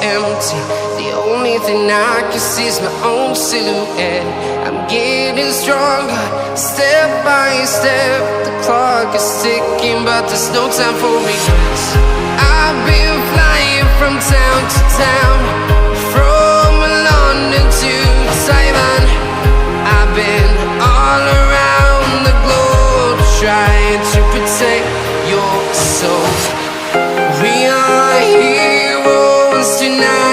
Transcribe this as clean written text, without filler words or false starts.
empty. The only thing I can see is my own silhouette. I'm getting stronger, step by step. The clock is ticking, but there's no time for regrets. I've been flying from town to town, from London to Taiwan. I've been all around the globe, trying to protect your soul. We are heroes tonight.